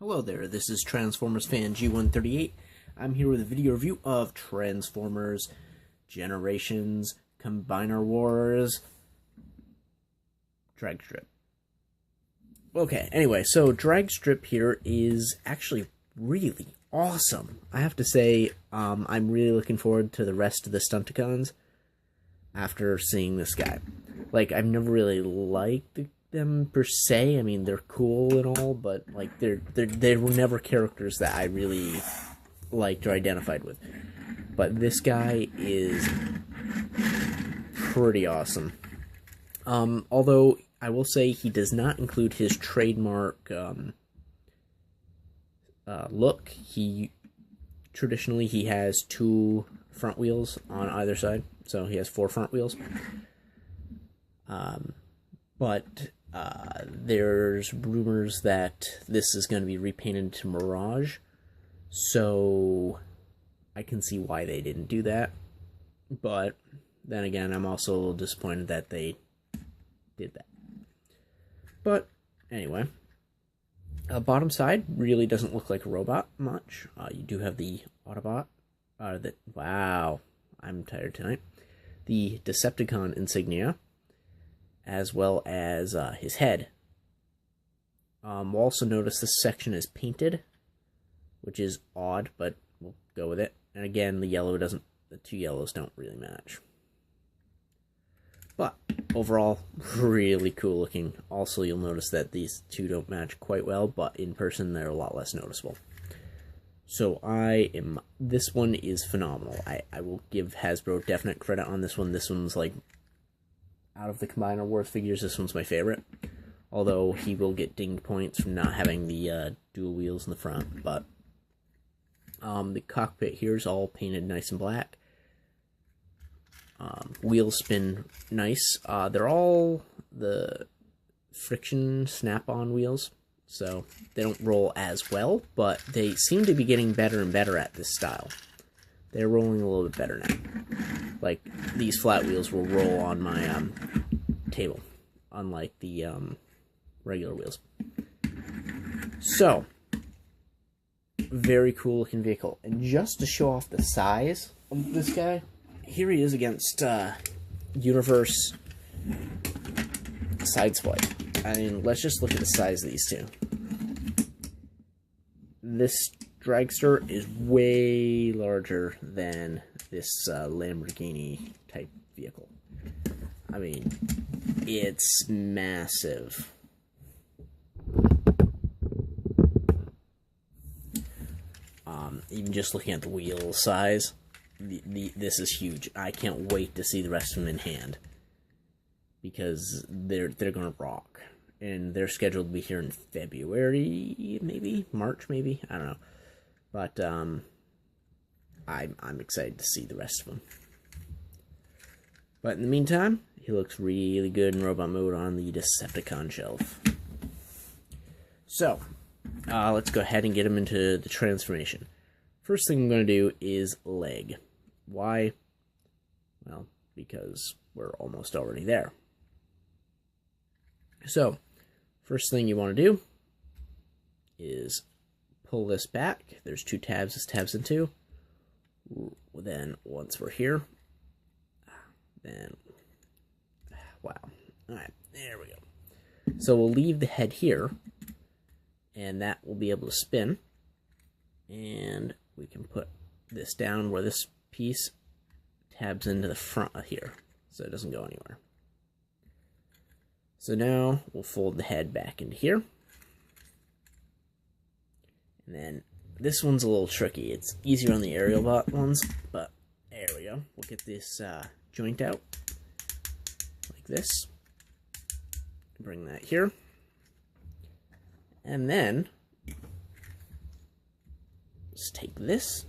Hello there, this is Transformers fan G138. I'm here with a video review of Transformers Generations Combiner Wars Dragstrip. Okay, anyway, so Dragstrip here is actually really awesome. I have to say, I'm really looking forward to the rest of the Stunticons after seeing this guy. Like, I've never really liked them per se. I mean, they're cool and all, but like they were never characters that I really liked or identified with. But this guy is pretty awesome. Although I will say he does not include his trademark look. Traditionally he has two front wheels on either side, so he has four front wheels. But there's rumors that this is going to be repainted to Mirage, so I can see why they didn't do that. But then again, I'm also a little disappointed that they did that. But anyway, bottom side really doesn't look like a robot much. You do have the Autobot, wow, I'm tired tonight. The Decepticon insignia, as well as his head. We'll also notice this section is painted, which is odd, but we'll go with it. And again, the two yellows don't really match. But overall, really cool looking. Also, you'll notice that these two don't match quite well, but in person they're a lot less noticeable. So this one is phenomenal. I will give Hasbro definite credit on this one. This one's like, out of the Combiner Wars figures, this one's my favorite. Although he will get dinged points from not having the dual wheels in the front. But the cockpit here is all painted nice and black. Wheels spin nice. They're all the friction snap-on wheels, so they don't roll as well, but they seem to be getting better and better at this style. They're rolling a little bit better now. Like, these flat wheels will roll on my table, unlike the regular wheels. So, very cool looking vehicle. And just to show off the size of this guy, here he is against Universe Sideswipe. I mean, let's just look at the size of these two. This Dragster is way larger than this Lamborghini type vehicle. I mean, it's massive. Even just looking at the wheel size, this is huge. I can't wait to see the rest of them in hand, because they're gonna rock. And they're scheduled to be here in February, maybe March, maybe, I don't know. But I'm excited to see the rest of them. But in the meantime, he looks really good in robot mode on the Decepticon shelf. So let's go ahead and get him into the transformation. First thing I'm going to do is leg. Why? Well, because we're almost already there. So, first thing you want to do is pull this back. There's two tabs this tabs into. Then, once we're here, then, wow. Alright, there we go. So, we'll leave the head here, and that will be able to spin. And we can put this down where this piece tabs into the front of here, so it doesn't go anywhere. So now we'll fold the head back into here. And then this one's a little tricky. It's easier on the aerial bot ones, but there we go. We'll get this joint out like this. Bring that here. And then let's take this.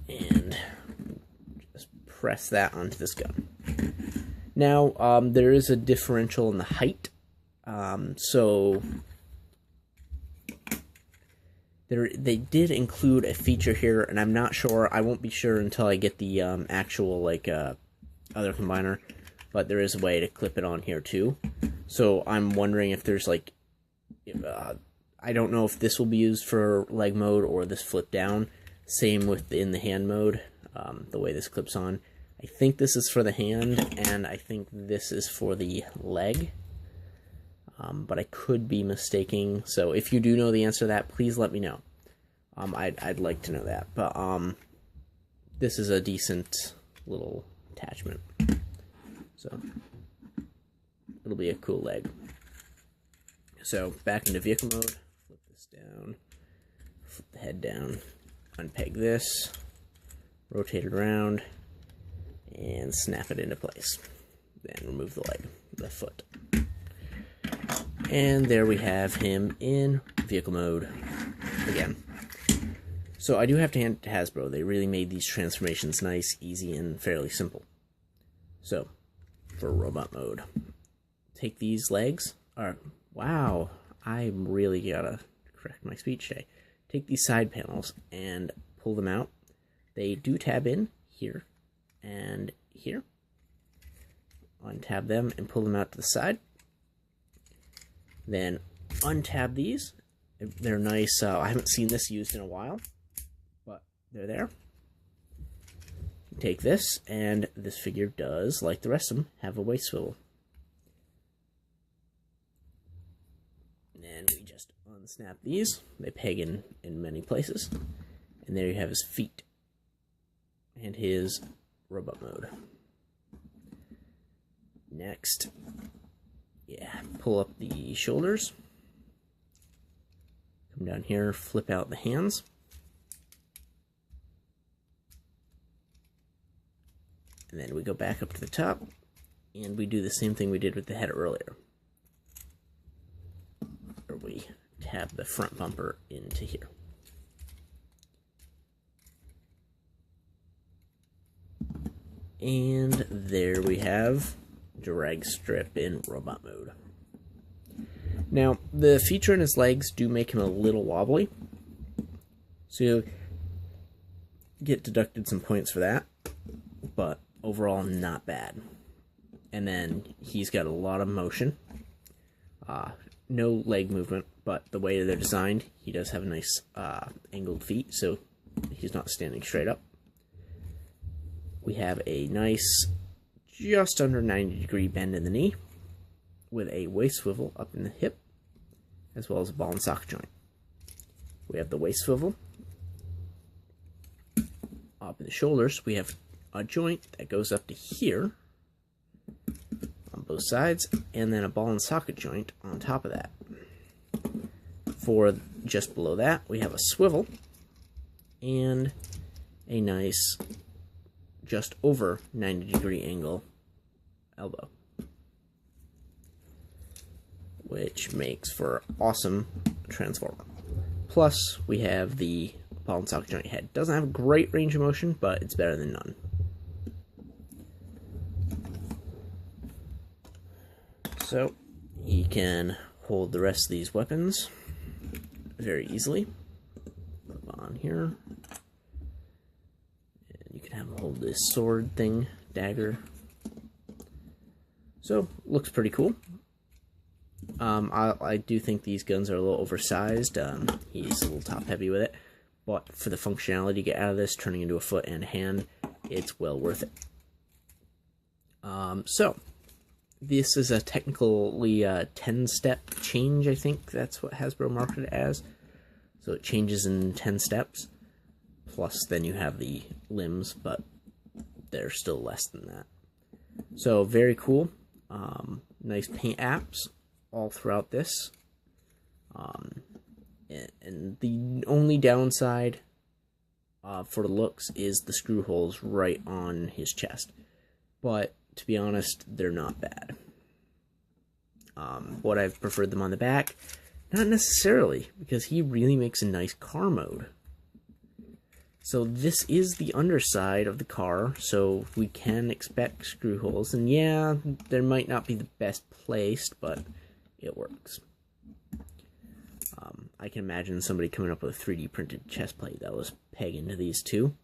And just press that onto this gun. Now, there is a differential in the height, so they did include a feature here, and I'm not sure, I won't be sure until I get the actual, like, other combiner, but there is a way to clip it on here too. So I'm wondering if there's like, I don't know if this will be used for leg mode or this flip down. Same with in the hand mode, the way this clips on. I think this is for the hand, and I think this is for the leg. But I could be mistaking. So if you do know the answer to that, please let me know. I'd like to know that. But this is a decent little attachment. So it'll be a cool leg. So back into vehicle mode. Flip this down. Flip the head down. Unpeg this. Rotate it around. And snap it into place. Then remove the leg, the foot. And there we have him in vehicle mode again. So I do have to hand it to Hasbro. They really made these transformations nice, easy, and fairly simple. So, for robot mode, take these legs. Wow, I really gotta correct my speech today. Take these side panels and pull them out. They do tab in here and here. Untab them and pull them out to the side. Then untab these. They're nice. I haven't seen this used in a while, but they're there. Take this, and this figure does, like the rest of them, have a waist swivel. And we just unsnap these. They peg in many places. And there you have his feet and his robot mode. Next, pull up the shoulders. Come down here, flip out the hands. And then we go back up to the top, and we do the same thing we did with the head earlier. Where we tab the front bumper into here. And there we have Dragstrip in robot mode. Now, the feature in his legs do make him a little wobbly, so you get deducted some points for that, but overall not bad. And then he's got a lot of motion, no leg movement, but the way they're designed, he does have nice angled feet, so he's not standing straight up. We have a nice just under 90-degree bend in the knee with a waist swivel up in the hip, as well as a ball and socket joint. We have the waist swivel. Up in the shoulders, we have a joint that goes up to here on both sides, and then a ball and socket joint on top of that. For just below that, we have a swivel and a nice just over 90-degree angle elbow, which makes for awesome transformer. Plus, we have the ball and socket joint head. Doesn't have a great range of motion, but it's better than none. So, he can hold the rest of these weapons very easily. Put them on here. And you can have him hold this sword thing, dagger. So, looks pretty cool. I do think these guns are a little oversized. He's a little top heavy with it, but for the functionality you get out of this, turning into a foot and a hand, it's well worth it. So this is a technically 10-step change. I think that's what Hasbro marketed it as. So it changes in 10 steps. Plus, then you have the limbs, but they're still less than that. So very cool. Nice paint apps all throughout this. And the only downside for the looks is the screw holes right on his chest. But to be honest, they're not bad. Would I've preferred them on the back? Not necessarily, because he really makes a nice car mode. So this is the underside of the car, so we can expect screw holes. And yeah, they might not be the best placed, but it works. I can imagine somebody coming up with a 3D printed chest plate that was peg into these two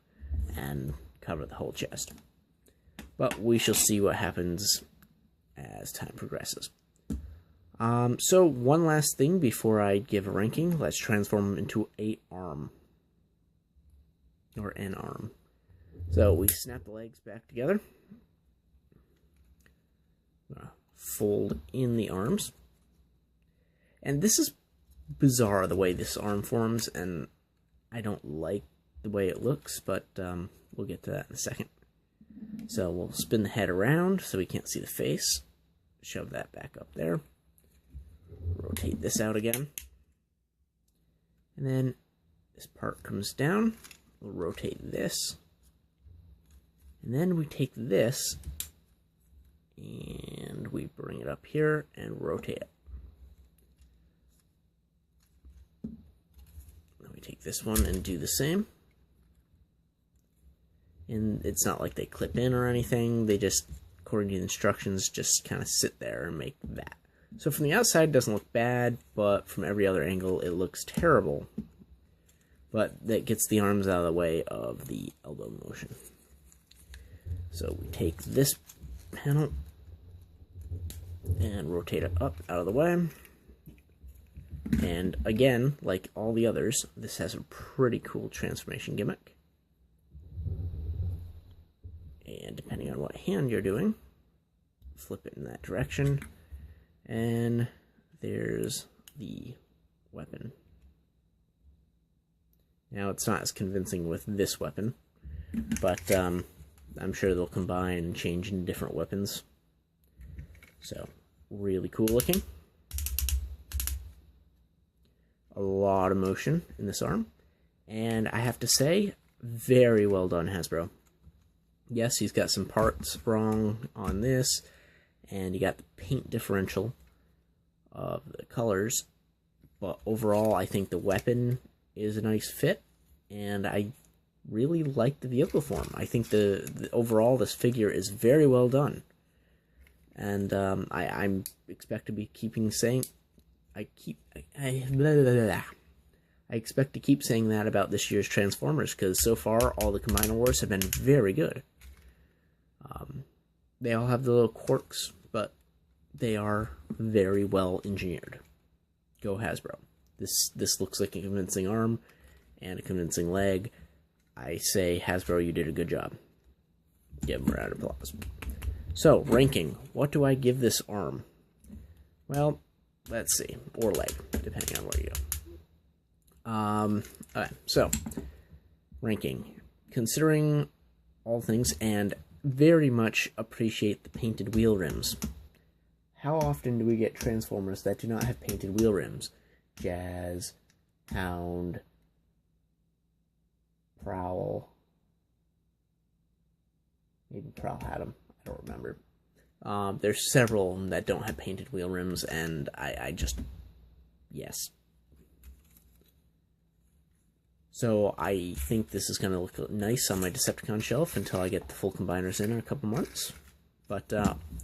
and cover the whole chest. But we shall see what happens as time progresses. So one last thing before I give a ranking, let's transform him into an arm. Or an arm. So we snap the legs back together. Fold in the arms. And this is bizarre, the way this arm forms, and I don't like the way it looks, but we'll get to that in a second. So we'll spin the head around so we can't see the face. Shove that back up there. Rotate this out again. And then this part comes down. We'll rotate this. And then we take this and we bring it up here and rotate it. Then we take this one and do the same. And it's not like they clip in or anything. They just, according to the instructions, just kind of sit there and make that. So from the outside, it doesn't look bad, but from every other angle, it looks terrible. But that gets the arms out of the way of the elbow motion. So we take this panel and rotate it up out of the way. And again, like all the others, this has a pretty cool transformation gimmick. And depending on what hand you're doing, flip it in that direction. And there's the weapon. Now, it's not as convincing with this weapon, but I'm sure they'll combine and change into different weapons. So, really cool looking. A lot of motion in this arm. And I have to say, very well done, Hasbro. Yes, he's got some parts wrong on this, and you got the paint differential of the colors, but overall I think the weapon is a nice fit, and I really like the vehicle form. I think the overall this figure is very well done, and I'm expect to be keeping saying I expect to keep saying that about this year's Transformers, because so far all the Combiner Wars have been very good. They all have the little quirks, but they are very well engineered. Go Hasbro. This looks like a convincing arm and a convincing leg. I say, Hasbro, you did a good job. Give them a round of applause. So, ranking. What do I give this arm? Well, let's see. Or leg, depending on where you go. Okay, so, ranking. Considering all things, and very much appreciate the painted wheel rims. How often do we get Transformers that do not have painted wheel rims? Jazz, Hound, Prowl. Maybe Prowl had them. I don't remember. There's several of them that don't have painted wheel rims, and I just... yes. So I think this is going to look nice on my Decepticon shelf until I get the full combiners in a couple months. But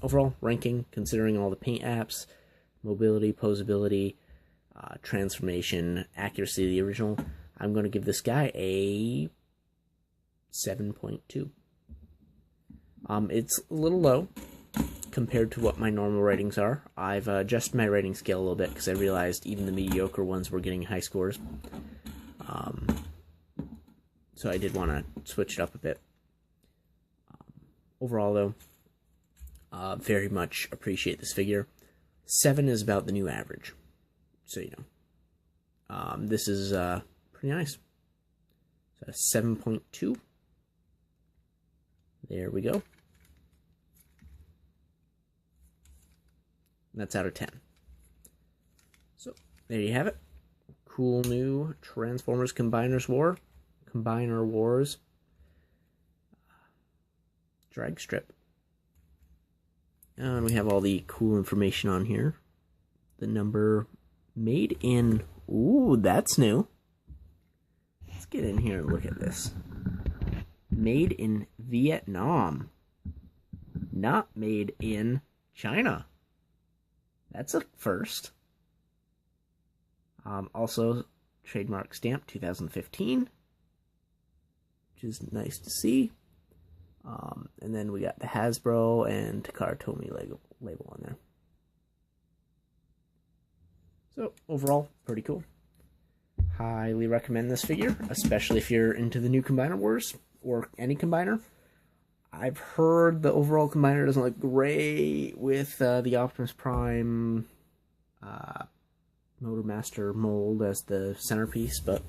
overall, ranking, considering all the paint apps, mobility, posability, transformation, accuracy of the original, I'm going to give this guy a 7.2. It's a little low compared to what my normal ratings are. I've adjusted my rating scale a little bit because I realized even the mediocre ones were getting high scores. So I did want to switch it up a bit. Overall, though, very much appreciate this figure. 7 is about the new average, so you know. This is pretty nice. So 7.2. There we go. That's out of 10. So there you have it. Cool new Transformers Combiner Wars Dragstrip. And we have all the cool information on here. The number made in... ooh, that's new. Let's get in here and look at this. Made in Vietnam. Not made in China. That's a first. Also, trademark stamp 2015. Which is nice to see. And then we got the Hasbro and Takara Tomy label on there. So overall, pretty cool. Highly recommend this figure, especially if you're into the new Combiner Wars or any Combiner. I've heard the overall Combiner doesn't look great with the Optimus Prime Motormaster mold as the centerpiece, but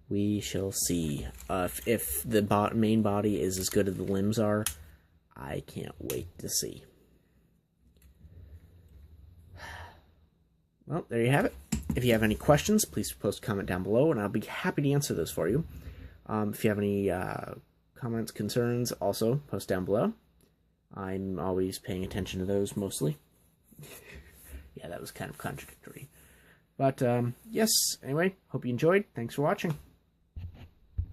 we shall see. If the main body is as good as the limbs are, I can't wait to see. Well, there you have it. If you have any questions, please post a comment down below, and I'll be happy to answer those for you. If you have any comments, concerns, also post down below. I'm always paying attention to those, mostly. Yeah, that was kind of contradictory. But, yes, anyway, hope you enjoyed. Thanks for watching.